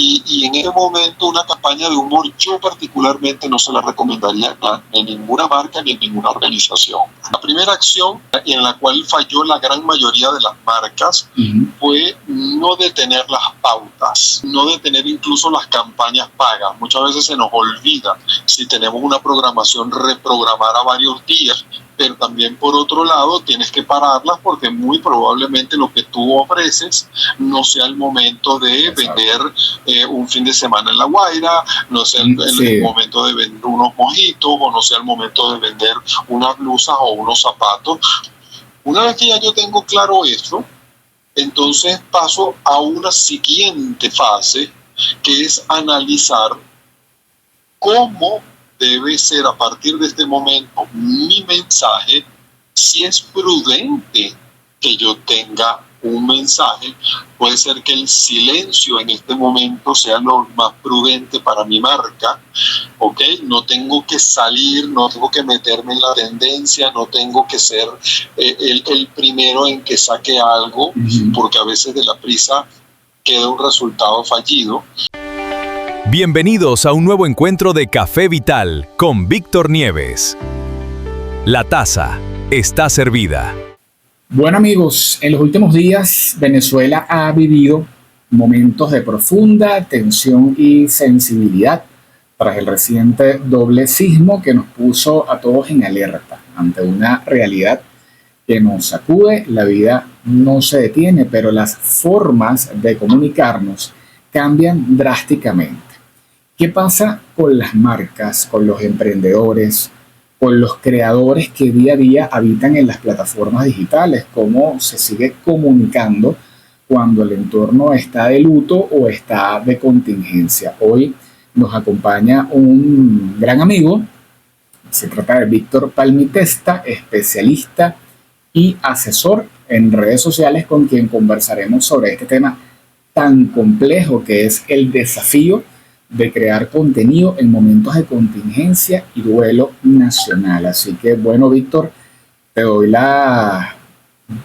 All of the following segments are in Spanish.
Y en este momento una campaña de humor yo particularmente no se la recomendaría en ninguna marca ni en ninguna organización. La primera acción en la cual falló la gran mayoría de las marcas fue no detener las pautas, no detener incluso las campañas pagas. Muchas veces se nos olvida, si tenemos una programación, reprogramar a varios días, pero también por otro lado tienes que pararlas porque muy probablemente lo que tú ofreces no sea el momento de vender un fin de semana en La Guaira, no sea el momento de vender unos mojitos, o no sea el momento de vender unas blusas o unos zapatos. Una vez que ya yo tengo claro eso, entonces paso a una siguiente fase, que es analizar cómo debe ser a partir de este momento mi mensaje, si es prudente que yo tenga un mensaje. Puede ser que el silencio en este momento sea lo más prudente para mi marca, ¿ok? No tengo que salir, no tengo que meterme en la tendencia, no tengo que ser el primero en que saque algo, porque a veces de la prisa queda un resultado fallido. Bienvenidos a un nuevo encuentro de Café Vital con Víctor Nieves. La taza está servida. Bueno, amigos, en los últimos días Venezuela ha vivido momentos de profunda tensión y sensibilidad tras el reciente doble sismo que nos puso a todos en alerta ante una realidad que nos sacude. La vida no se detiene, pero las formas de comunicarnos cambian drásticamente. ¿Qué pasa con las marcas, con los emprendedores, con los creadores que día a día habitan en las plataformas digitales? ¿Cómo se sigue comunicando cuando el entorno está de luto o está de contingencia? Hoy nos acompaña un gran amigo. Se trata de Víctor Palmitesta, especialista y asesor en redes sociales, con quien conversaremos sobre este tema tan complejo que es el desafío de crear contenido en momentos de contingencia y duelo nacional. Así que, bueno, Víctor, te doy la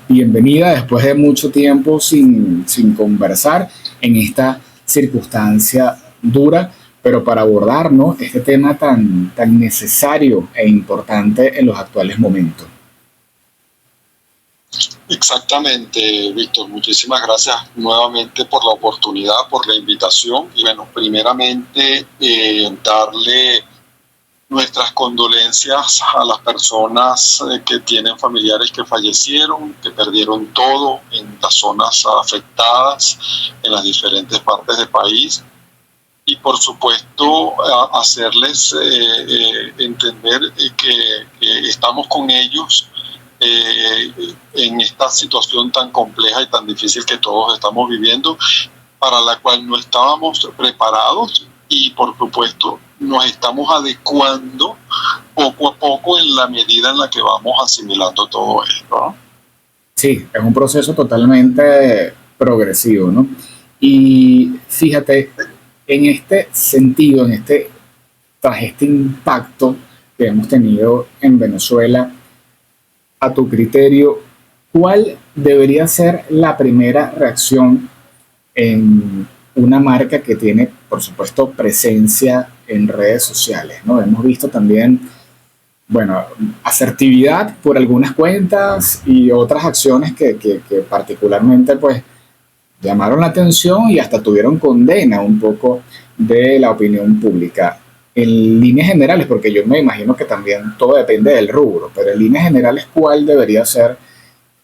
bienvenida después de mucho tiempo sin conversar en esta circunstancia dura, pero para abordar, ¿no?, este tema tan necesario e importante en los actuales momentos. Exactamente, Víctor. Muchísimas gracias nuevamente por la oportunidad, por la invitación. Y bueno, primeramente darle nuestras condolencias a las personas que tienen familiares que fallecieron, que perdieron todo en las zonas afectadas, en las diferentes partes del país. Y por supuesto hacerles entender que estamos con ellos en esta situación tan compleja y tan difícil que todos estamos viviendo, para la cual no estábamos preparados, y por supuesto nos estamos adecuando poco a poco en la medida en la que vamos asimilando todo esto, ¿no? Sí, es un proceso totalmente progresivo, ¿no? Y fíjate, en este sentido, tras este impacto que hemos tenido en Venezuela, a tu criterio, ¿cuál debería ser la primera reacción en una marca que tiene, por supuesto, presencia en redes sociales, ¿no? Hemos visto también, bueno, asertividad por algunas cuentas y otras acciones que particularmente, pues, llamaron la atención y hasta tuvieron condena un poco de la opinión pública. En líneas generales, porque yo me imagino que también todo depende del rubro, pero en líneas generales, ¿cuál debería ser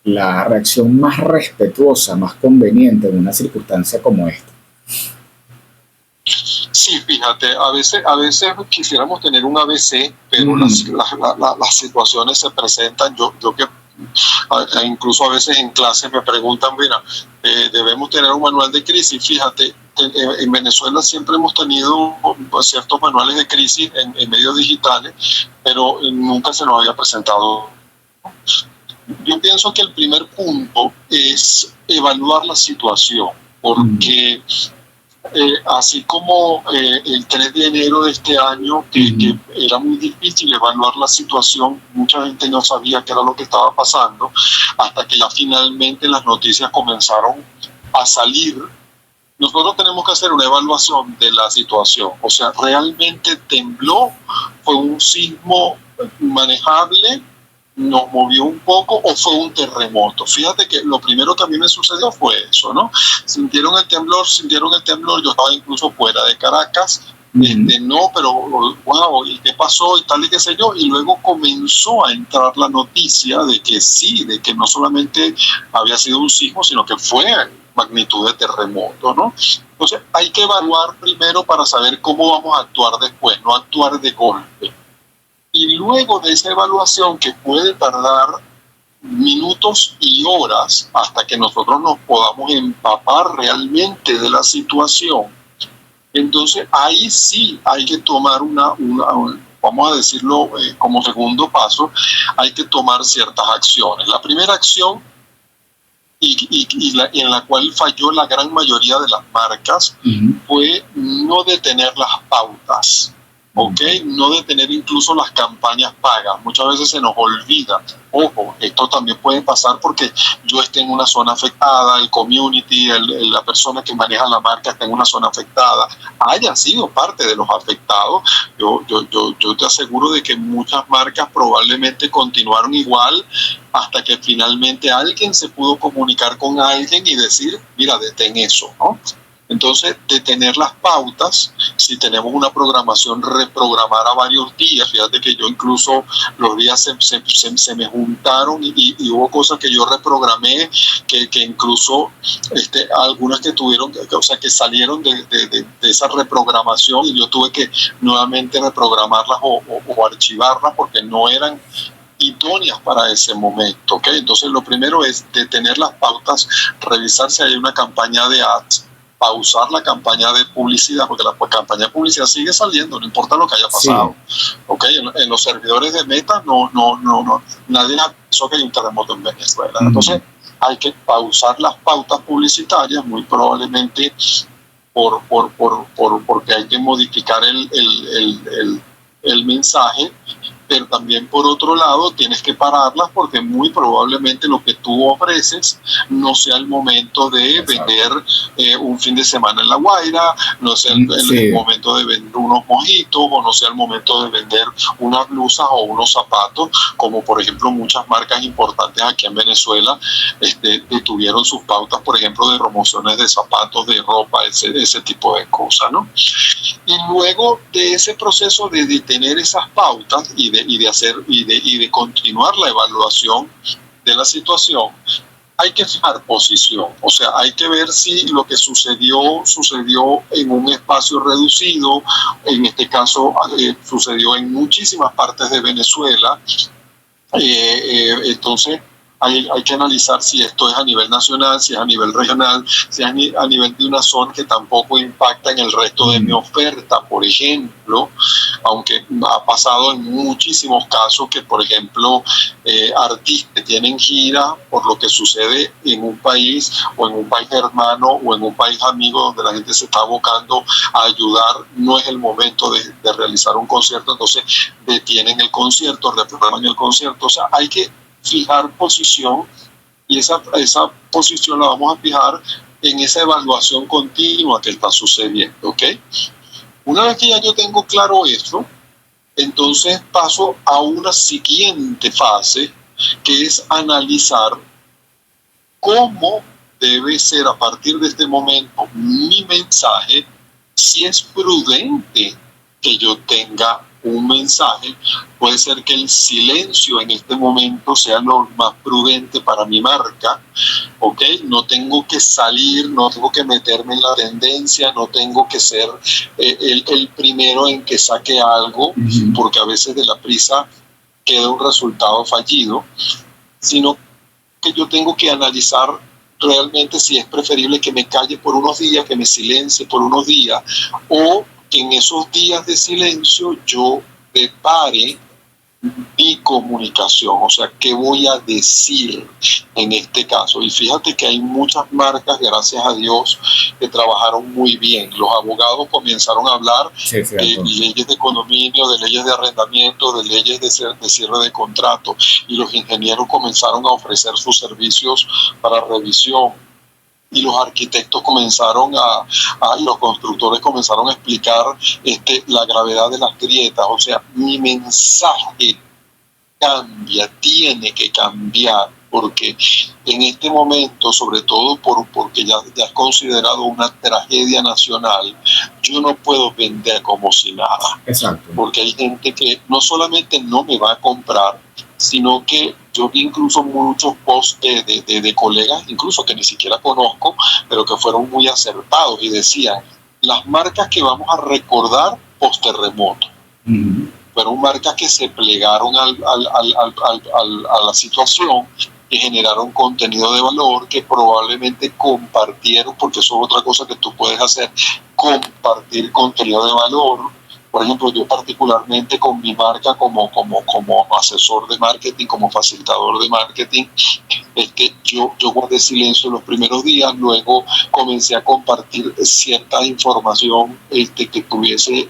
la reacción más respetuosa, más conveniente en una circunstancia como esta? Sí, fíjate, a veces quisiéramos tener un ABC, pero las situaciones se presentan. Yo que incluso a veces en clases me preguntan, mira, debemos tener un manual de crisis. Fíjate, en Venezuela siempre hemos tenido ciertos manuales de crisis en medios digitales, pero nunca se nos había presentado. Yo pienso que el primer punto es evaluar la situación, porque así como el 3 de enero de este año, que era muy difícil evaluar la situación, mucha gente no sabía qué era lo que estaba pasando, hasta que ya finalmente las noticias comenzaron a salir nosotros tenemos que hacer una evaluación de la situación. O sea, ¿realmente tembló? ¿Fue un sismo manejable? ¿Nos movió un poco o fue un terremoto? Fíjate que lo primero que a mí me sucedió fue eso, ¿no? Sintieron el temblor, yo estaba incluso fuera de Caracas, no, pero wow, ¿y qué pasó? Y tal y qué sé yo, y luego comenzó a entrar la noticia de que sí, de que no solamente había sido un sismo, sino que fue magnitud de terremoto, ¿no? Entonces hay que evaluar primero para saber cómo vamos a actuar después, no actuar de golpe. Y luego de esa evaluación, que puede tardar minutos y horas hasta que nosotros nos podamos empapar realmente de la situación, entonces ahí sí hay que tomar vamos a decirlo como segundo paso, hay que tomar ciertas acciones. La primera acción, en la cual falló la gran mayoría de las marcas, fue no detener las pautas. ¿Ok? No detener incluso las campañas pagas. Muchas veces se nos olvida. Ojo, esto también puede pasar porque yo esté en una zona afectada, el community, la persona que maneja la marca está en una zona afectada, haya sido parte de los afectados. Yo te aseguro de que muchas marcas probablemente continuaron igual hasta que finalmente alguien se pudo comunicar con alguien y decir, mira, detén eso, ¿no? Entonces, detener las pautas, si tenemos una programación, reprogramar a varios días. Fíjate que yo incluso los días se me juntaron y hubo cosas que yo reprogramé, que incluso algunas que tuvieron, o sea, que salieron de esa reprogramación y yo tuve que nuevamente reprogramarlas o archivarlas porque no eran idóneas para ese momento, ¿ok? Entonces, lo primero es detener las pautas, revisar si hay una campaña de ads, pausar la campaña de publicidad, porque la campaña de publicidad sigue saliendo, no importa lo que haya pasado. Sí. ¿Okay? En los servidores de Meta no, nadie pensó que hay un terremoto en Venezuela. Entonces hay que pausar las pautas publicitarias, muy probablemente porque hay que modificar el mensaje, pero también por otro lado tienes que pararlas porque muy probablemente lo que tú ofreces no sea el momento de vender un fin de semana en La Guaira, no sea el momento de vender unos mojitos, o no sea el momento de vender unas blusas o unos zapatos, como por ejemplo muchas marcas importantes aquí en Venezuela detuvieron sus pautas, por ejemplo, de promociones de zapatos, de ropa, ese tipo de cosas, ¿no? Y luego de ese proceso de detener esas pautas y de continuar la evaluación de la situación, hay que fijar posición. O sea, hay que ver si lo que sucedió en un espacio reducido. En este caso sucedió en muchísimas partes de Venezuela. Entonces hay que analizar si esto es a nivel nacional, si es a nivel regional, si es a nivel de una zona que tampoco impacta en el resto de mi oferta, por ejemplo, aunque ha pasado en muchísimos casos que, por ejemplo, artistas que tienen gira por lo que sucede en un país o en un país hermano o en un país amigo donde la gente se está abocando a ayudar, no es el momento de realizar un concierto, entonces detienen el concierto, reprograman el concierto. O sea, hay que fijar posición y esa posición la vamos a fijar en esa evaluación continua que está sucediendo, ¿ok? Una vez que ya yo tengo claro eso, entonces paso a una siguiente fase, que es analizar cómo debe ser a partir de este momento mi mensaje, si es prudente que yo tenga un mensaje. Puede ser que el silencio en este momento sea lo más prudente para mi marca, ¿ok? No tengo que salir, no tengo que meterme en la tendencia, no tengo que ser el primero en que saque algo, porque a veces de la prisa queda un resultado fallido, sino que yo tengo que analizar realmente si es preferible que me calle por unos días, que me silencie por unos días, o que en esos días de silencio yo prepare mi comunicación, o sea, qué voy a decir en este caso. Y fíjate que hay muchas marcas, gracias a Dios, que trabajaron muy bien. Los abogados comenzaron a hablar de leyes de condominio, de leyes de arrendamiento, de leyes de cierre de contrato, y los ingenieros comenzaron a ofrecer sus servicios para revisión. y los arquitectos y los constructores comenzaron a explicar la gravedad de las grietas. O sea, mi mensaje cambia, tiene que cambiar, porque en este momento, sobre todo porque ya es considerado una tragedia nacional, yo no puedo vender como si nada. Exacto. Porque hay gente que no solamente no me va a comprar, sino que yo vi incluso muchos posts de colegas, incluso que ni siquiera conozco, pero que fueron muy acertados y decían, las marcas que vamos a recordar post-terremoto. Fueron marcas que se plegaron a la situación, que generaron contenido de valor, que probablemente compartieron, porque eso es otra cosa que tú puedes hacer, compartir contenido de valor. Por ejemplo, yo particularmente con mi marca como asesor de marketing, como facilitador de marketing, yo guardé silencio los primeros días, luego comencé a compartir cierta información que tuviese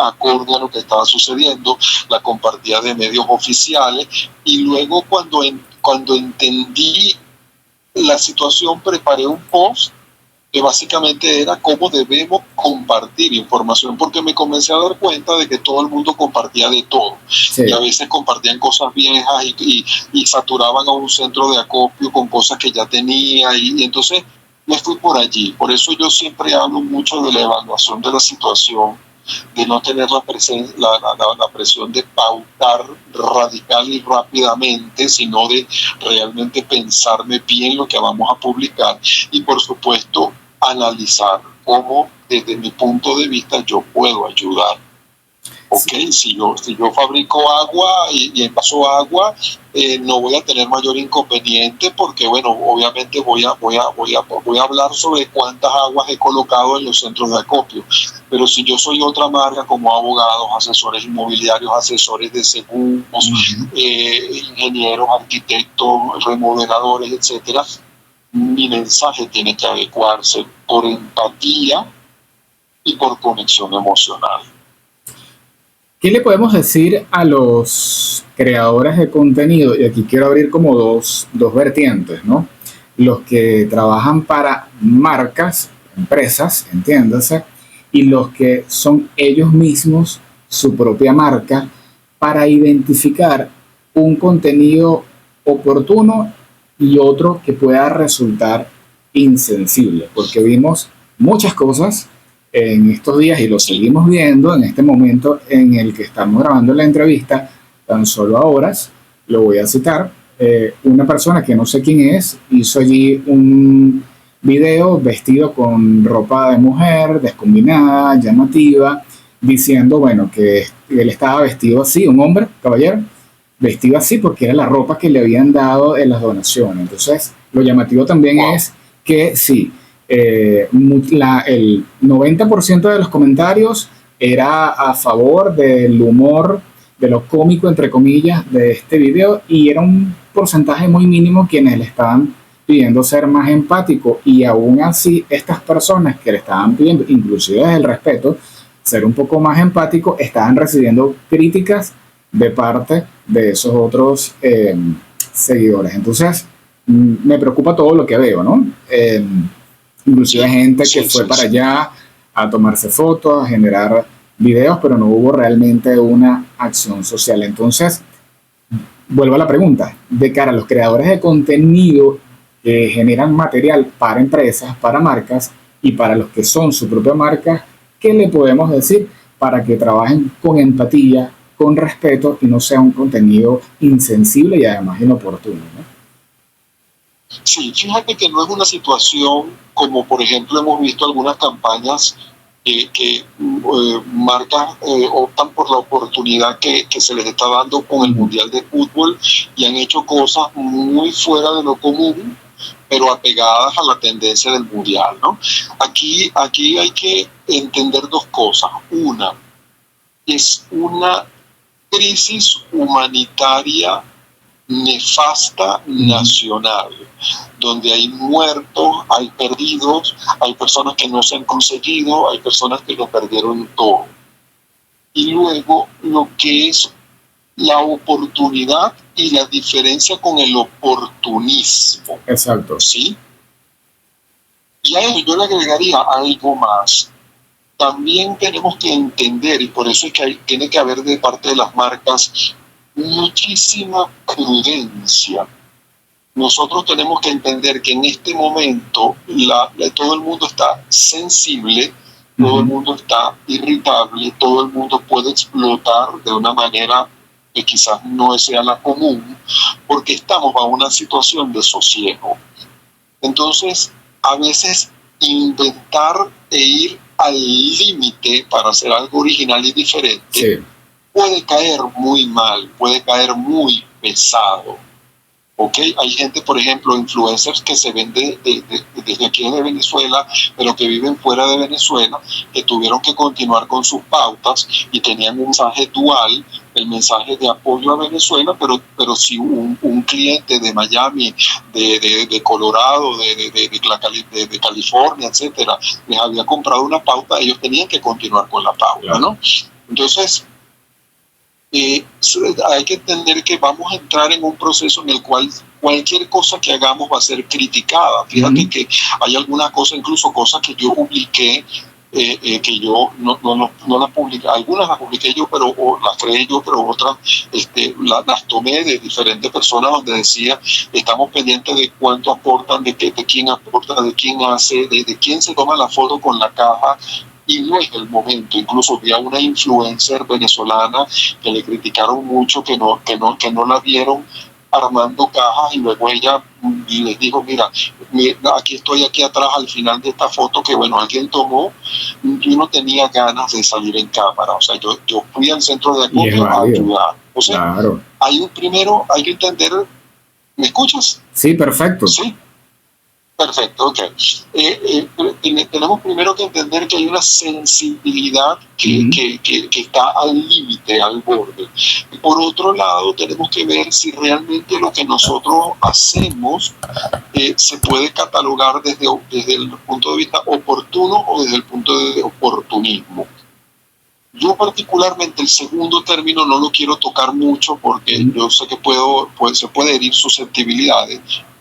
acorde a lo que estaba sucediendo, la compartía de medios oficiales, y luego cuando entendí la situación preparé un post que básicamente era cómo debemos compartir información, porque me comencé a dar cuenta de que todo el mundo compartía de todo. Sí. Y a veces compartían cosas viejas y saturaban a un centro de acopio con cosas que ya tenía, y entonces me fui por allí. Por eso yo siempre hablo mucho de la evaluación de la situación, de no tener la presión de pautar radical y rápidamente, sino de realmente pensarme bien lo que vamos a publicar y, por supuesto, analizar cómo, desde mi punto de vista, yo puedo ayudar. Ok, si yo fabrico agua y envaso agua, no voy a tener mayor inconveniente, porque bueno, obviamente voy a hablar sobre cuántas aguas he colocado en los centros de acopio. Pero si yo soy otra marca, como abogados, asesores inmobiliarios, asesores de seguros, ingenieros, arquitectos, remodeladores, etcétera, mi mensaje tiene que adecuarse por empatía y por conexión emocional. ¿Qué le podemos decir a los creadores de contenido? Y aquí quiero abrir como dos vertientes, ¿no? Los que trabajan para marcas, empresas, entiéndase, y los que son ellos mismos su propia marca, para identificar un contenido oportuno y otro que pueda resultar insensible, porque vimos muchas cosas en estos días y lo seguimos viendo en este momento en el que estamos grabando la entrevista, tan solo a horas. Lo voy a citar. Una persona que no sé quién es hizo allí un video vestido con ropa de mujer, descombinada, llamativa, diciendo, bueno, que él estaba vestido así, un hombre, caballero, vestido así porque era la ropa que le habían dado en las donaciones. Entonces, lo llamativo también es que sí, el 90% de los comentarios era a favor del humor, de lo cómico, entre comillas, de este video, y era un porcentaje muy mínimo quienes le estaban pidiendo ser más empático, y aún así estas personas que le estaban pidiendo, inclusive desde el respeto, ser un poco más empático, estaban recibiendo críticas de parte de esos otros seguidores. Entonces, me preocupa todo lo que veo, ¿no? Inclusive gente que fue para allá a tomarse fotos, a generar videos, pero no hubo realmente una acción social. Entonces, vuelvo a la pregunta, de cara a los creadores de contenido que generan material para empresas, para marcas y para los que son su propia marca, ¿qué le podemos decir para que trabajen con empatía, con respeto y no sea un contenido insensible y además inoportuno, ¿no? Sí, fíjate que no es una situación como, por ejemplo, hemos visto algunas campañas que marcas optan por la oportunidad que se les está dando con el Mundial de Fútbol y han hecho cosas muy fuera de lo común, pero apegadas a la tendencia del Mundial, ¿no? Aquí hay que entender dos cosas. Una, es una crisis humanitaria nefasta nacional, donde hay muertos, hay perdidos, hay personas que no se han conseguido, hay personas que lo perdieron todo. Y luego lo que es la oportunidad y la diferencia con el oportunismo. Exacto. ¿Sí? Y a eso yo le agregaría algo más. También tenemos que entender, y por eso es que tiene que haber de parte de las marcas muchísima prudencia. Nosotros tenemos que entender que en este momento todo el mundo está sensible, todo el mundo está irritable, todo el mundo puede explotar de una manera que quizás no sea la común, porque estamos bajo una situación de sosiego. Entonces, a veces inventar e ir al límite para hacer algo original y diferente puede caer muy mal, puede caer muy pesado. ¿Okay? Hay gente, por ejemplo, influencers que se ven desde aquí de Venezuela, pero que viven fuera de Venezuela, que tuvieron que continuar con sus pautas y tenían un mensaje dual, el mensaje de apoyo a Venezuela, pero si un cliente de Miami, de Colorado, de California, etcétera, les había comprado una pauta, ellos tenían que continuar con la pauta, ¿no? Entonces, hay que entender que vamos a entrar en un proceso en el cual cualquier cosa que hagamos va a ser criticada. Fíjate que hay algunas cosas, incluso cosas que yo publiqué, que yo no las publiqué, algunas las publiqué yo, pero las creé yo, pero otras las tomé de diferentes personas donde decía, estamos pendientes de cuánto aportan, de quién aporta, de quién hace, de quién se toma la foto con la caja. Y no es el momento. Incluso vi a una influencer venezolana que le criticaron mucho, que no la vieron armando cajas, y luego ella les dijo, mira, aquí estoy aquí atrás al final de esta foto que, bueno, alguien tomó. Yo no tenía ganas de salir en cámara. O sea, yo fui al centro de acopio a ayudar. O sea, claro. Hay que entender. ¿Me escuchas? Sí, perfecto. Sí. Perfecto, ok. Tenemos primero que entender que hay una sensibilidad que está al límite, al borde. Por otro lado, tenemos que ver si realmente lo que nosotros hacemos se puede catalogar desde el punto de vista oportuno o desde el punto de oportunismo. Yo particularmente el segundo término no lo quiero tocar mucho porque yo sé que se puede herir susceptibilidades.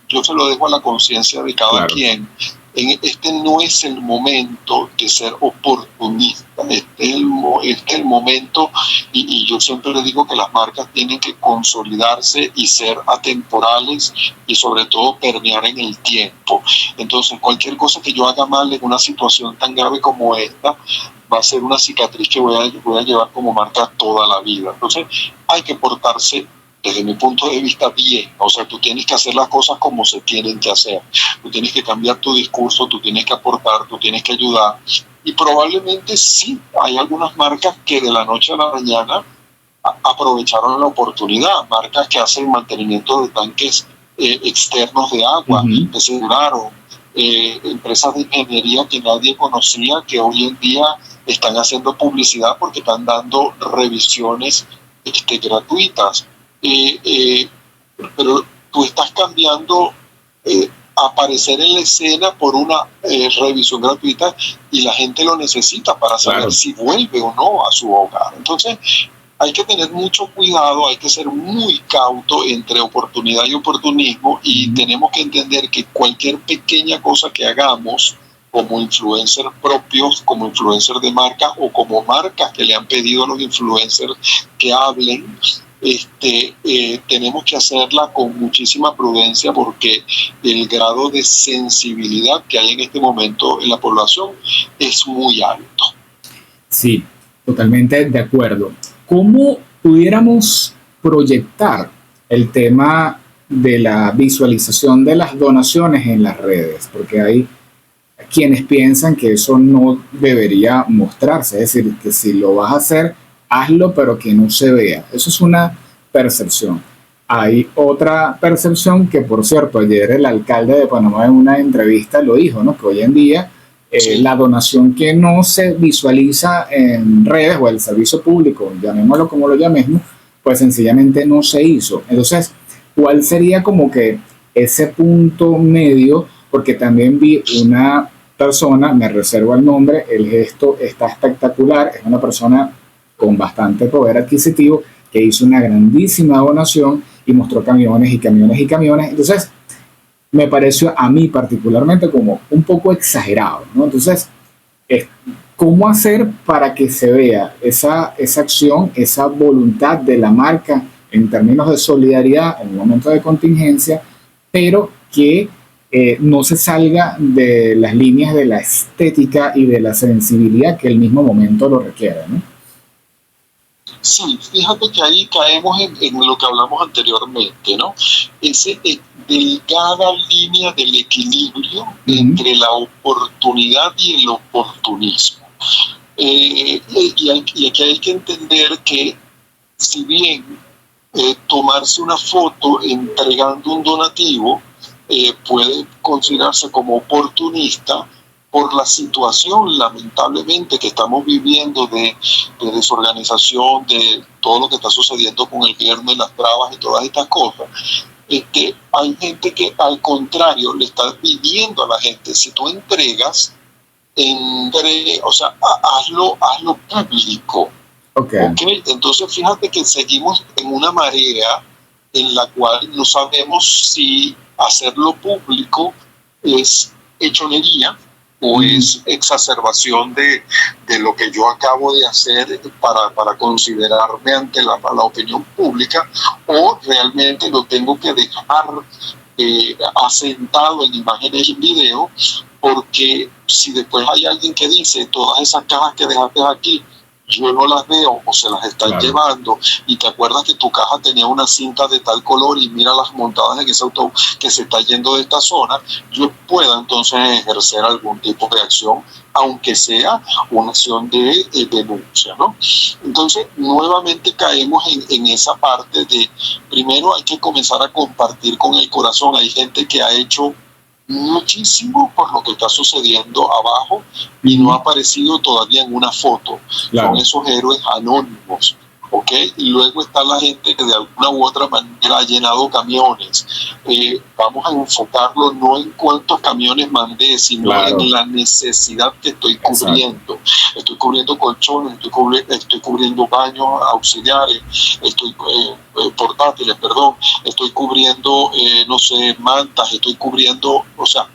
Yo se lo dejo a la conciencia de cada quien. Este no es el momento de ser oportunista, este es el momento, y yo siempre le digo que las marcas tienen que consolidarse y ser atemporales y sobre todo permear en el tiempo. Entonces, cualquier cosa que yo haga mal en una situación tan grave como esta, va a ser una cicatriz que voy a llevar como marca toda la vida. Entonces, hay que portarse desde mi punto de vista bien. O sea, tú tienes que hacer las cosas como se tienen que hacer. Tú tienes que cambiar tu discurso, tú tienes que aportar, tú tienes que ayudar. Y probablemente sí, hay algunas marcas que de la noche a la mañana aprovecharon la oportunidad. Marcas que hacen mantenimiento de tanques externos de agua, que se duraron. Empresas de ingeniería que nadie conocía, que hoy en día están haciendo publicidad porque están dando revisiones gratuitas. Pero tú estás cambiando aparecer en la escena por una revisión gratuita, y la gente lo necesita para saber si vuelve o no a su hogar. Entonces hay que tener mucho cuidado, hay que ser muy cauto entre oportunidad y oportunismo, y tenemos que entender que cualquier pequeña cosa que hagamos como influencers propios, como influencers de marca o como marcas que le han pedido a los influencers que hablen, tenemos que hacerla con muchísima prudencia, porque el grado de sensibilidad que hay en este momento en la población es muy alto. Sí, totalmente de acuerdo. ¿Cómo pudiéramos proyectar el tema de la visualización de las donaciones en las redes? Porque hay quienes piensan que eso no debería mostrarse, es decir, que si lo vas a hacer, hazlo, pero que no se vea. Eso es una percepción. Hay otra percepción que, por cierto, ayer el alcalde de Panamá en una entrevista lo dijo, ¿no? Que hoy en día la donación que no se visualiza en redes o el servicio público, llamémoslo como lo llamemos, pues sencillamente no se hizo. Entonces, ¿cuál sería como que ese punto medio? Porque también vi una persona, me reservo el nombre, el gesto está espectacular, es una persona con bastante poder adquisitivo que hizo una grandísima donación y mostró camiones y camiones y camiones. Entonces, me pareció a mí particularmente como un poco exagerado, ¿no? Entonces, es, ¿cómo hacer para que se vea esa acción, esa voluntad de la marca en términos de solidaridad en un momento de contingencia, pero que no se salga de las líneas de la estética y de la sensibilidad que el mismo momento lo requiere, ¿no? Sí, fíjate que ahí caemos en lo que hablamos anteriormente, ¿no? Esa delgada línea del equilibrio entre la oportunidad y el oportunismo. Y aquí hay que entender que si bien tomarse una foto entregando un donativo puede considerarse como oportunista, por la situación lamentablemente que estamos viviendo de desorganización, de todo lo que está sucediendo con el gobierno y las trabas y todas estas cosas, hay gente que al contrario le está pidiendo a la gente, si tú entregas, o sea, hazlo público. Okay. Entonces fíjate que seguimos en una marea en la cual no sabemos si hacerlo público es hechonería o es exacerbación de lo que yo acabo de hacer para considerarme ante la opinión pública, o realmente lo tengo que dejar asentado en imágenes y video, porque si después hay alguien que dice todas esas cajas que dejaste aquí yo no las veo o se las están llevando, y te acuerdas que tu caja tenía una cinta de tal color y mira las montadas en ese auto que se está yendo de esta zona, yo pueda entonces ejercer algún tipo de acción, aunque sea una acción de denuncia, ¿no? Entonces, nuevamente caemos en esa parte de, primero hay que comenzar a compartir con el corazón. Hay gente que ha hecho muchísimo por lo que está sucediendo abajo y no ha aparecido todavía en una foto. Claro. Son esos héroes anónimos, ¿ok? Y luego está la gente que de alguna u otra manera ha llenado camiones. Vamos a enfocarlo no en cuántos camiones mandé, sino en la necesidad que estoy cubriendo. Exacto. Estoy cubriendo colchones, estoy cubriendo baños auxiliares, estoy portátiles, perdón, estoy cubriendo, no sé, mantas, estoy cubriendo, o sea,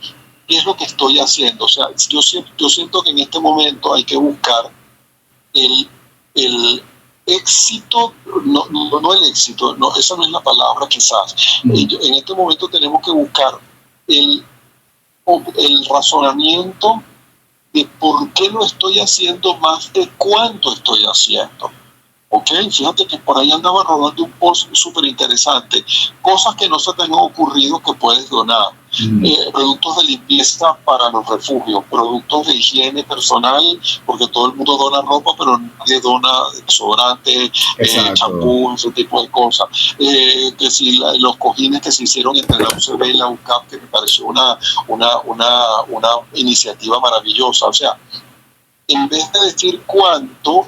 ¿qué es lo que estoy haciendo? O sea, yo siento que en este momento hay que buscar el éxito, no el éxito, no, esa no es la palabra quizás. En este momento tenemos que buscar el razonamiento de por qué lo estoy haciendo más de cuánto estoy haciendo. Ok, fíjate que por ahí andaba rodando un post súper interesante, cosas que no se te han ocurrido que puedes donar, productos de limpieza para los refugios, productos de higiene personal, porque todo el mundo dona ropa, pero nadie dona desodorante, champú, ese tipo de cosas, que si los cojines que se hicieron entre la UCB y la UCAP, que me pareció una iniciativa maravillosa. O sea, en vez de decir cuánto,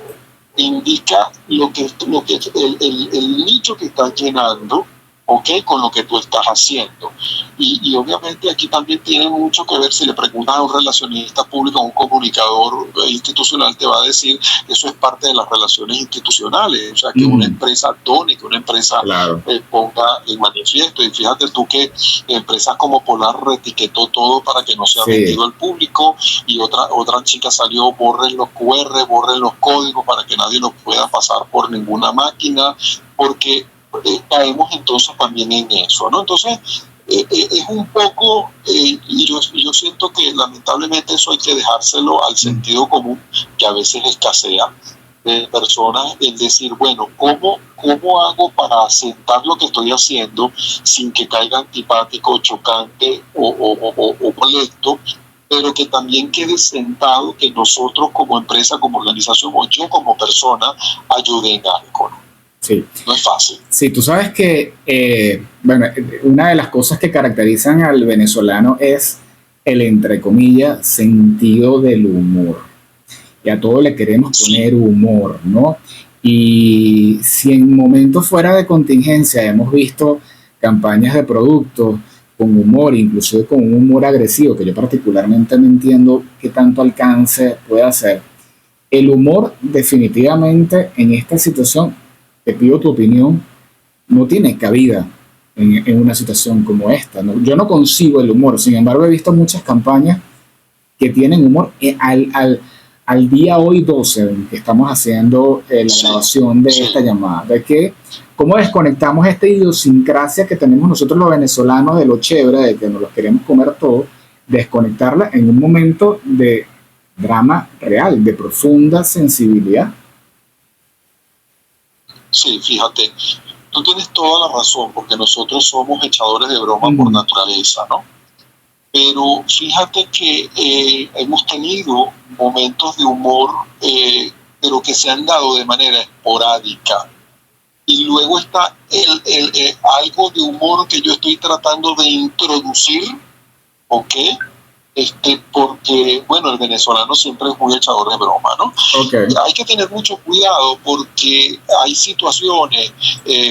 indica el nicho que estás llenando, ¿ok? Con lo que tú estás haciendo. Y obviamente aquí también tiene mucho que ver, si le preguntas a un relacionista público, a un comunicador institucional, te va a decir que eso es parte de las relaciones institucionales, o sea, que una empresa done, que una empresa ponga en manifiesto. Y fíjate tú que empresas como Polar reetiquetó todo para que no sea vendido al público, y otra chica salió, borren los QR, borren los códigos para que nadie los pueda pasar por ninguna máquina, porque caemos entonces también en eso, ¿no? Entonces, es un poco, y yo siento que lamentablemente eso hay que dejárselo al sentido común, que a veces escasea de personas, el decir, bueno, ¿cómo hago para asentar lo que estoy haciendo sin que caiga antipático, chocante o molesto, pero que también quede sentado que nosotros como empresa, como organización, o yo como persona, ayude en algo, ¿no? Sí. No es fácil. Sí, tú sabes que, bueno, una de las cosas que caracterizan al venezolano es el, entre comillas, sentido del humor. Y a todo le queremos poner humor, ¿no? Y si en momentos fuera de contingencia hemos visto campañas de productos con humor, inclusive con un humor agresivo, que yo particularmente no entiendo qué tanto alcance puede hacer, el humor definitivamente en esta situación, te pido tu opinión, no tiene cabida. en una situación como esta, ¿no? Yo no concibo el humor, sin embargo he visto muchas campañas que tienen humor al día hoy 12, en que estamos haciendo la grabación de esta llamada, de que cómo desconectamos esta idiosincrasia que tenemos nosotros los venezolanos de lo chévere, de que nos lo queremos comer todo, desconectarla en un momento de drama real, de profunda sensibilidad. Sí, fíjate, tú tienes toda la razón, porque nosotros somos echadores de broma por naturaleza, ¿no? Pero fíjate que hemos tenido momentos de humor, pero que se han dado de manera esporádica. Y luego está algo de humor que yo estoy tratando de introducir, ¿ok? Porque, bueno, el venezolano siempre es muy echador de broma, ¿no? Okay. Hay que tener mucho cuidado porque hay situaciones,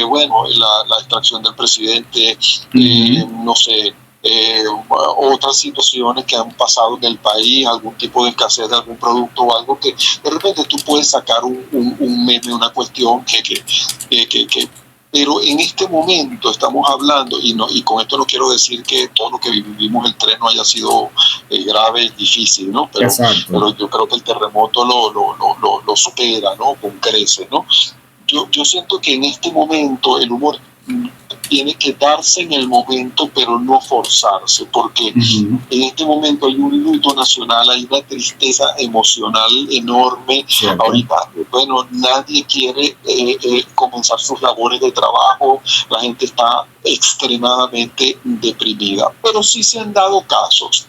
bueno, la extracción del presidente, no sé, otras situaciones que han pasado en el país, algún tipo de escasez de algún producto o algo que de repente tú puedes sacar un meme, una cuestión que pero en este momento estamos hablando, y con esto no quiero decir que todo lo que vivimos el tren no haya sido grave y difícil, ¿no? Pero yo creo que el terremoto lo supera, ¿no? Con creces, ¿no? Yo siento que en este momento el humor tiene que darse en el momento, pero no forzarse, porque en este momento hay un luto nacional, hay una tristeza emocional enorme. Ahorita, bueno, nadie quiere comenzar sus labores de trabajo, la gente está extremadamente deprimida, pero sí se han dado casos,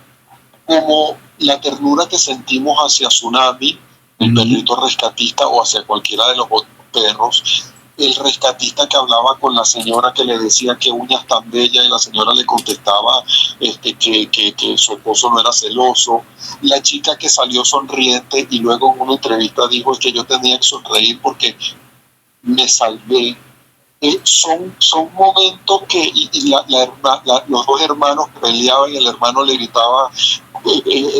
como la ternura que sentimos hacia Tsunami, el perrito rescatista, o hacia cualquiera de los perros, el rescatista que hablaba con la señora que le decía que uñas tan bellas y la señora le contestaba que su esposo no era celoso, la chica que salió sonriente y luego en una entrevista dijo es que yo tenía que sonreír porque me salvé. Son momentos que los dos hermanos que peleaban y el hermano le gritaba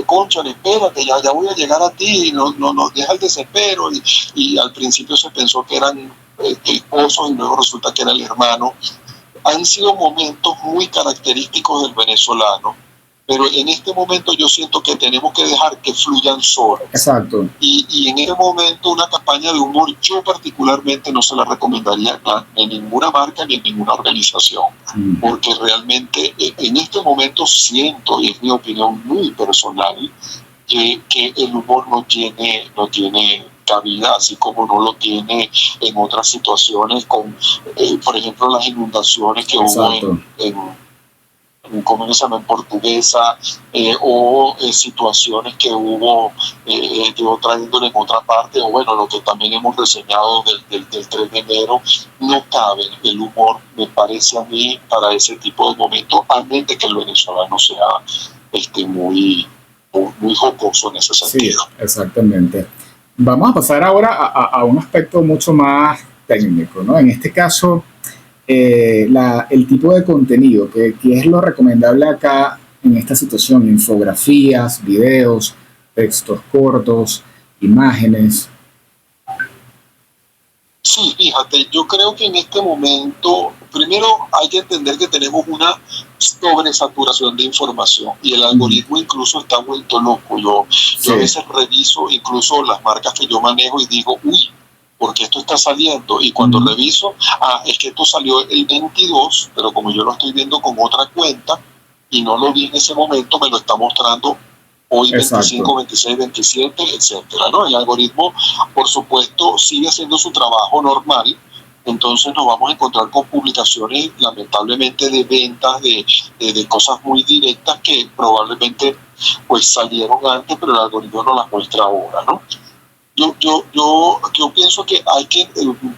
cónchale, espérate, ya voy a llegar a ti, no deja el desespero, y al principio se pensó que eran esposos y luego resulta que era el hermano. Han sido momentos muy característicos del venezolano, pero en este momento yo siento que tenemos que dejar que fluyan solos. Exacto. Y en este momento una campaña de humor yo particularmente no se la recomendaría en ninguna marca ni en ninguna organización, porque realmente en este momento siento, y es mi opinión muy personal, que el humor no tiene cabida, así como no lo tiene en otras situaciones, con por ejemplo las inundaciones que hubo ¿cómo se llama? En Portuguesa, o situaciones que hubo de otra índole en otra parte, o bueno, lo que también hemos reseñado del 3 de enero, no cabe el humor, me parece a mí, para ese tipo de momentos, a menos que el venezolano sea muy jocoso en ese sentido. Sí, exactamente. Vamos a pasar ahora a un aspecto mucho más técnico, ¿no? En este caso, el tipo de contenido, que es lo recomendable acá en esta situación: infografías, videos, textos cortos, imágenes. Sí, fíjate, yo creo que en este momento, primero hay que entender que tenemos una sobresaturación de información y el algoritmo incluso está vuelto loco. Yo a veces reviso incluso las marcas que yo manejo y digo, uy, ¿por qué esto está saliendo? Y cuando reviso, es que esto salió el 22, pero como yo lo estoy viendo con otra cuenta y no lo vi en ese momento, me lo está mostrando hoy 25, 26, 27, etcétera, ¿no? El algoritmo, por supuesto, sigue haciendo su trabajo normal. Entonces nos vamos a encontrar con publicaciones lamentablemente de ventas de cosas muy directas que probablemente pues salieron antes, pero el algoritmo no las muestra ahora, ¿no? Yo pienso que hay que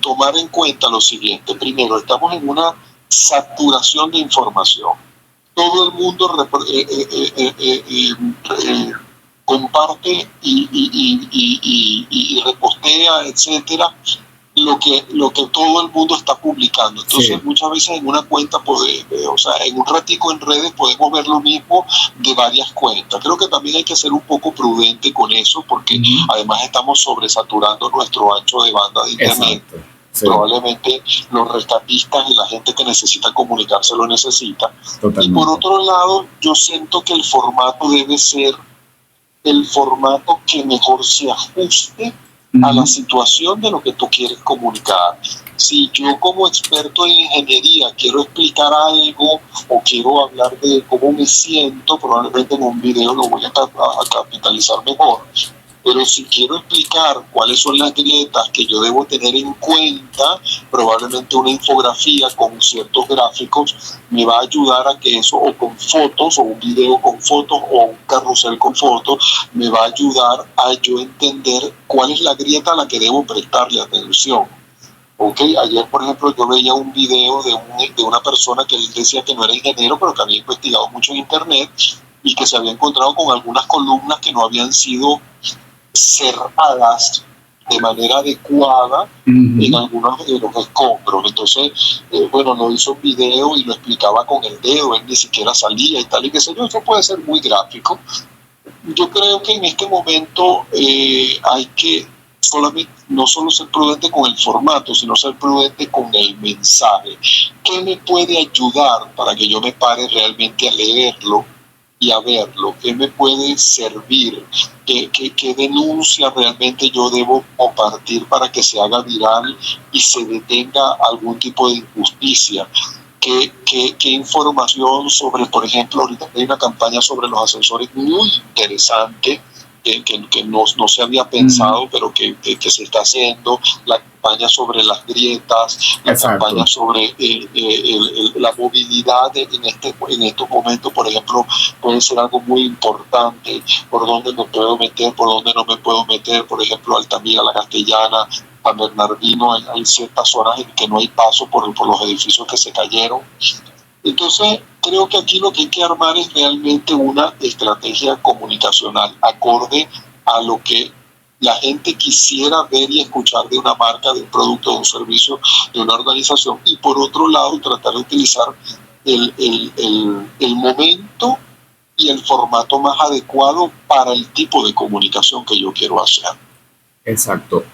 tomar en cuenta lo siguiente. Primero, estamos en una saturación de información. Todo el mundo comparte y repostea, etcétera, lo que todo el mundo está publicando. Entonces muchas veces en una cuenta, en un ratico en redes podemos ver lo mismo de varias cuentas. Creo que también hay que ser un poco prudente con eso, porque además estamos sobresaturando nuestro ancho de banda de internet. Sí. Probablemente los rescatistas y la gente que necesita comunicarse lo necesita. Totalmente. Y por otro lado, yo siento que el formato debe ser el formato que mejor se ajuste a la situación de lo que tú quieres comunicar. Si yo como experto en ingeniería quiero explicar algo o quiero hablar de cómo me siento, probablemente en un video lo voy a capitalizar mejor. Pero si quiero explicar cuáles son las grietas que yo debo tener en cuenta, probablemente una infografía con ciertos gráficos me va a ayudar a que eso, o con fotos, o un video con fotos, o un carrusel con fotos, me va a ayudar a yo entender cuál es la grieta a la que debo prestarle atención. Okay. Ayer, por ejemplo, yo veía un video de una persona que él decía que no era ingeniero, pero que había investigado mucho en internet y que se había encontrado con algunas columnas que no habían sido cerradas de manera adecuada en algunos de los escombros. Entonces, bueno, lo hizo un video y lo explicaba con el dedo, él ni siquiera salía y tal, y qué sé yo. Eso puede ser muy gráfico. Yo creo que en este momento hay que no solo ser prudente con el formato, sino ser prudente con el mensaje. ¿Qué me puede ayudar para que yo me pare realmente a leerlo y a verlo? ¿Qué me puede servir? ¿Qué denuncia realmente yo debo compartir para que se haga viral y se detenga algún tipo de injusticia? ¿Qué información sobre, por ejemplo, ahorita hay una campaña sobre los ascensores muy interesante que no se había pensado, pero que se está haciendo, la campaña sobre las grietas, la campaña sobre la movilidad en estos momentos, por ejemplo, puede ser algo muy importante, por dónde me puedo meter, por dónde no me puedo meter, por ejemplo, Altamira, La Castellana, San Bernardino, hay ciertas zonas en que no hay paso por los edificios que se cayeron. Entonces, creo que aquí lo que hay que armar es realmente una estrategia comunicacional acorde a lo que la gente quisiera ver y escuchar de una marca, de un producto, de un servicio, de una organización. Y por otro lado, tratar de utilizar el momento y el formato más adecuado para el tipo de comunicación que yo quiero hacer. Exacto.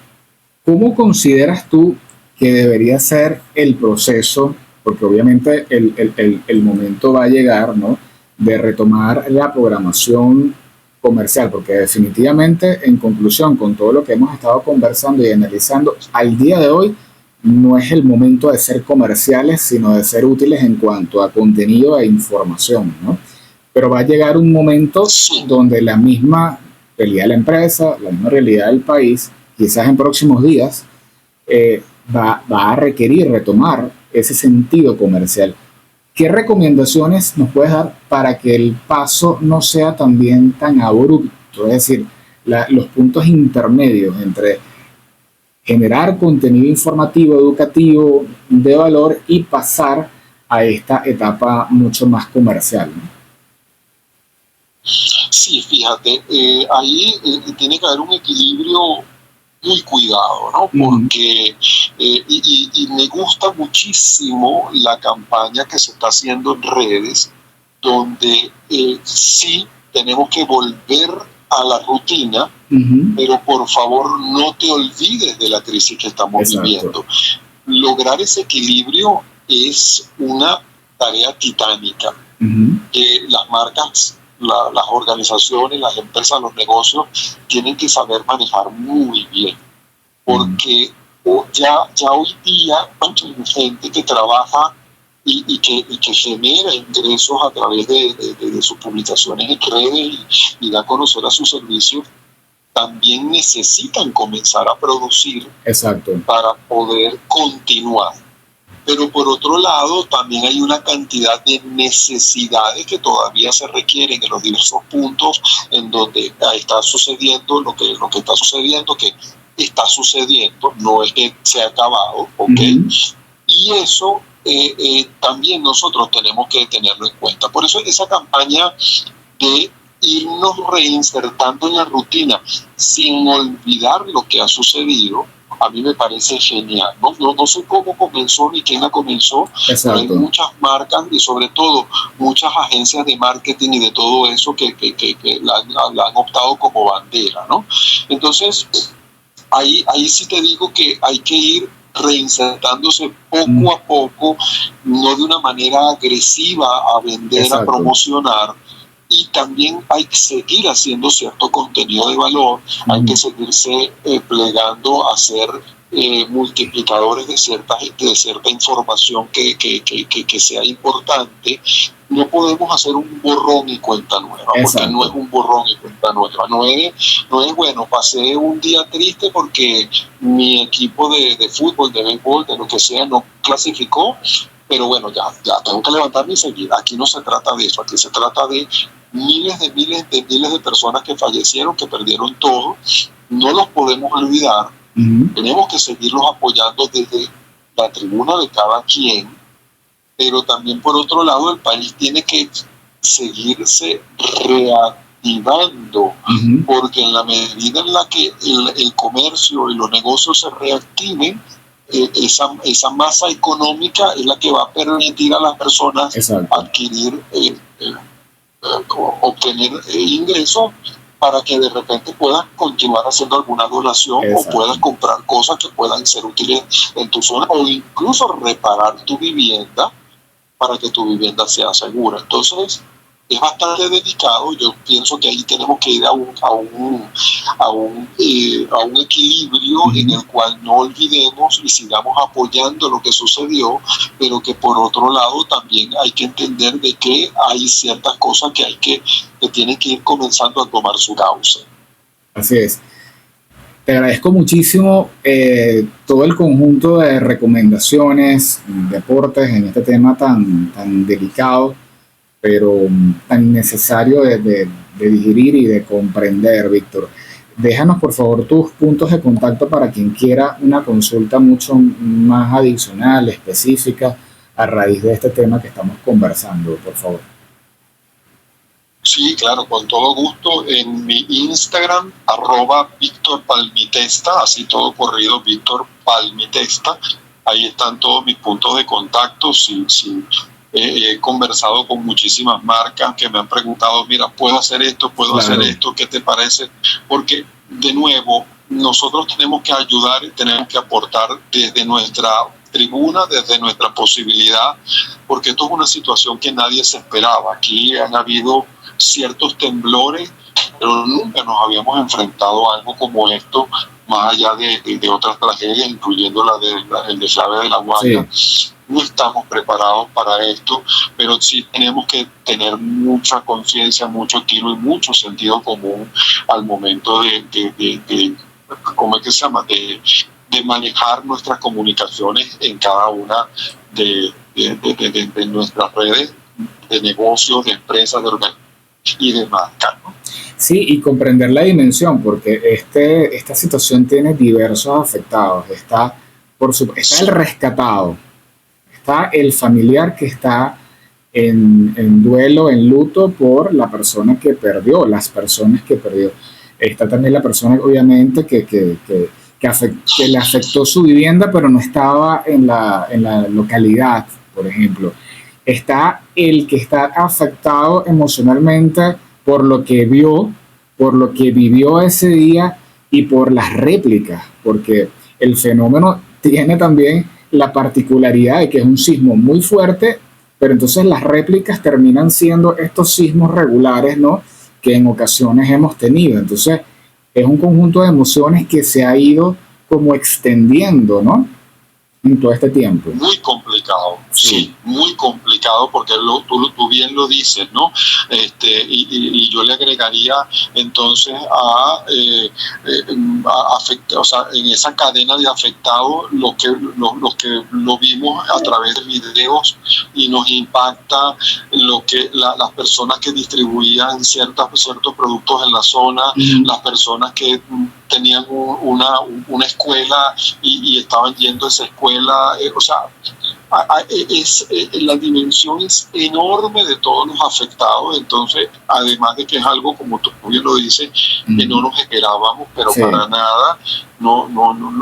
¿Cómo consideras tú que debería ser el proceso? Porque obviamente el momento va a llegar, ¿no?, de retomar la programación comercial, porque definitivamente, en conclusión, con todo lo que hemos estado conversando y analizando, al día de hoy no es el momento de ser comerciales, sino de ser útiles en cuanto a contenido e información, ¿no? Pero va a llegar un momento donde la misma realidad de la empresa, la misma realidad del país, quizás en próximos días, va a requerir retomar ese sentido comercial. ¿Qué recomendaciones nos puedes dar para que el paso no sea también tan abrupto? Es decir, los puntos intermedios entre generar contenido informativo, educativo, de valor y pasar a esta etapa mucho más comercial, ¿no? Sí, fíjate, ahí tiene que haber un equilibrio muy cuidado, ¿no? Porque y me gusta muchísimo la campaña que se está haciendo en redes, donde sí tenemos que volver a la rutina, pero por favor no te olvides de la crisis que estamos viviendo. Lograr ese equilibrio es una tarea titánica que las marcas, las organizaciones, las empresas, los negocios tienen que saber manejar muy bien, porque ya hoy día hay gente que trabaja y que genera ingresos a través de sus publicaciones en redes y da a conocer a sus servicios, también necesitan comenzar a producir para poder continuar. Pero por otro lado, también hay una cantidad de necesidades que todavía se requieren en los diversos puntos en donde está sucediendo lo que está sucediendo, que está sucediendo, no es que se ha acabado, ¿ok? Y eso también nosotros tenemos que tenerlo en cuenta. Por eso esa campaña de irnos reinsertando en la rutina sin olvidar lo que ha sucedido, a mí me parece genial. No sé cómo comenzó ni quién la comenzó, pero hay muchas marcas y sobre todo muchas agencias de marketing y de todo eso que la han optado como bandera, ¿no? Entonces, ahí sí te digo que hay que ir reinsertándose poco a poco, no de una manera agresiva a vender, Exacto. a promocionar. Y también hay que seguir haciendo cierto contenido de valor, hay que seguirse plegando a ser multiplicadores de cierta información que sea importante. No podemos hacer un borrón y cuenta nueva, porque no es un borrón y cuenta nueva. No es bueno, pasé un día triste porque mi equipo de fútbol, de béisbol, de lo que sea, no clasificó, pero bueno, ya tengo que levantarme y seguir. Aquí no se trata de eso, aquí se trata de miles de personas que fallecieron, que perdieron todo. No los podemos olvidar. Tenemos que seguirlos apoyando desde la tribuna de cada quien, pero también por otro lado el país tiene que seguirse reactivando, porque en la medida en la que el comercio y los negocios se reactiven, esa masa económica es la que va a permitir a las personas adquirir, obtener ingresos, para que de repente puedas continuar haciendo alguna donación o puedas comprar cosas que puedan ser útiles en tu zona, o incluso reparar tu vivienda para que tu vivienda sea segura. Entonces es bastante delicado. Yo pienso que ahí tenemos que ir a un equilibrio en el cual no olvidemos y sigamos apoyando lo que sucedió, pero que por otro lado también hay que entender de que hay ciertas cosas que tienen que ir comenzando a tomar su cauce. Así es. Te agradezco muchísimo todo el conjunto de recomendaciones, de aportes en este tema tan delicado, pero tan necesario de digerir y de comprender, Víctor. Déjanos, por favor, tus puntos de contacto para quien quiera una consulta mucho más adicional, específica, a raíz de este tema que estamos conversando, por favor. Sí, claro, con todo gusto. En mi Instagram, @VictorPalmitesta, así todo corrido, Víctor Palmitesta. Ahí están todos mis puntos de contacto. He conversado con muchísimas marcas que me han preguntado, mira, ¿puedo hacer esto? ¿Puedo hacer esto? ¿Qué te parece? Porque, de nuevo, nosotros tenemos que ayudar y tenemos que aportar desde nuestra tribuna, desde nuestra posibilidad, porque esto es una situación que nadie se esperaba. Aquí han habido ciertos temblores, pero nunca nos habíamos enfrentado a algo como esto, más allá de otras tragedias, incluyendo el deslave de La Guaira. Sí. No estamos preparados para esto, pero sí tenemos que tener mucha conciencia, mucho tiro y mucho sentido común al momento ¿cómo es que se llama? De manejar nuestras comunicaciones en cada una de nuestras redes de negocios, de empresas, de organizaciones y de marcas, ¿no? Sí, y comprender la dimensión, porque esta situación tiene diversos afectados. Está el rescatado, está el familiar que está en duelo, en luto por la persona que perdió, las personas que perdió. Está también la persona, obviamente, que le afectó su vivienda, pero no estaba en la localidad, por ejemplo. Está el que está afectado emocionalmente por lo que vio, por lo que vivió ese día y por las réplicas, porque el fenómeno tiene también la particularidad de que es un sismo muy fuerte, pero entonces las réplicas terminan siendo estos sismos regulares, ¿no?, que en ocasiones hemos tenido. Entonces es un conjunto de emociones que se ha ido como extendiendo, ¿no?, en todo este tiempo. Muy complicado, sí, muy complicado, porque tú bien lo dices, ¿no? Y yo le agregaría entonces o sea, en esa cadena de afectados, los que lo vimos a través de videos y nos impacta las personas que distribuían ciertos productos en la zona, las personas que tenían una escuela y estaban yendo a esa escuela, o sea, la dimensión es enorme de todos los afectados. Entonces, además de que es algo, como tú bien lo dices, que no nos esperábamos, pero para nada,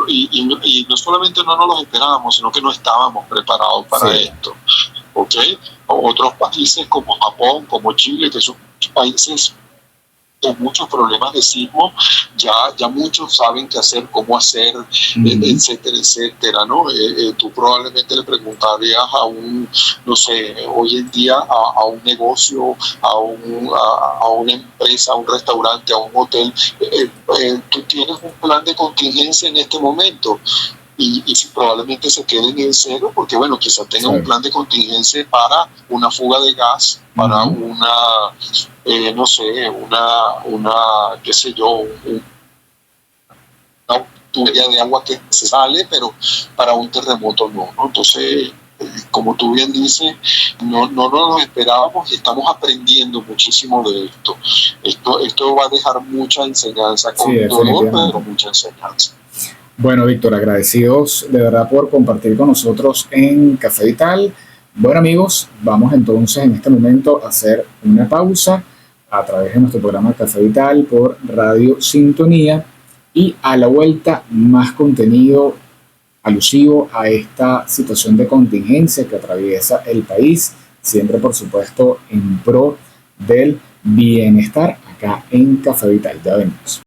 y no solamente no nos lo esperábamos, sino que no estábamos preparados para esto, ¿ok? Otros países como Japón, como Chile, que son países muchos problemas de sismo, ya muchos saben qué hacer, cómo hacer, etcétera, etcétera, ¿no? Tú probablemente le preguntarías a un, no sé, hoy en día a un negocio, a una empresa, a un restaurante, a un hotel, tú tienes un plan de contingencia en este momento. Y probablemente se queden en cero porque, bueno, quizás tengan un plan de contingencia para una fuga de gas, para una, no sé, qué sé yo, una tubería de agua que se sale, pero para un terremoto no, ¿no? Entonces, como tú bien dices, no nos lo esperábamos y estamos aprendiendo muchísimo de esto. Esto va a dejar mucha enseñanza, con dolor, pero mucha enseñanza. Bueno, Víctor, agradecidos de verdad por compartir con nosotros en Café Vital. Bueno, amigos, vamos entonces en este momento a hacer una pausa a través de nuestro programa Café Vital por Radio Sintonía, y a la vuelta más contenido alusivo a esta situación de contingencia que atraviesa el país, siempre por supuesto en pro del bienestar acá en Café Vital. Ya venimos.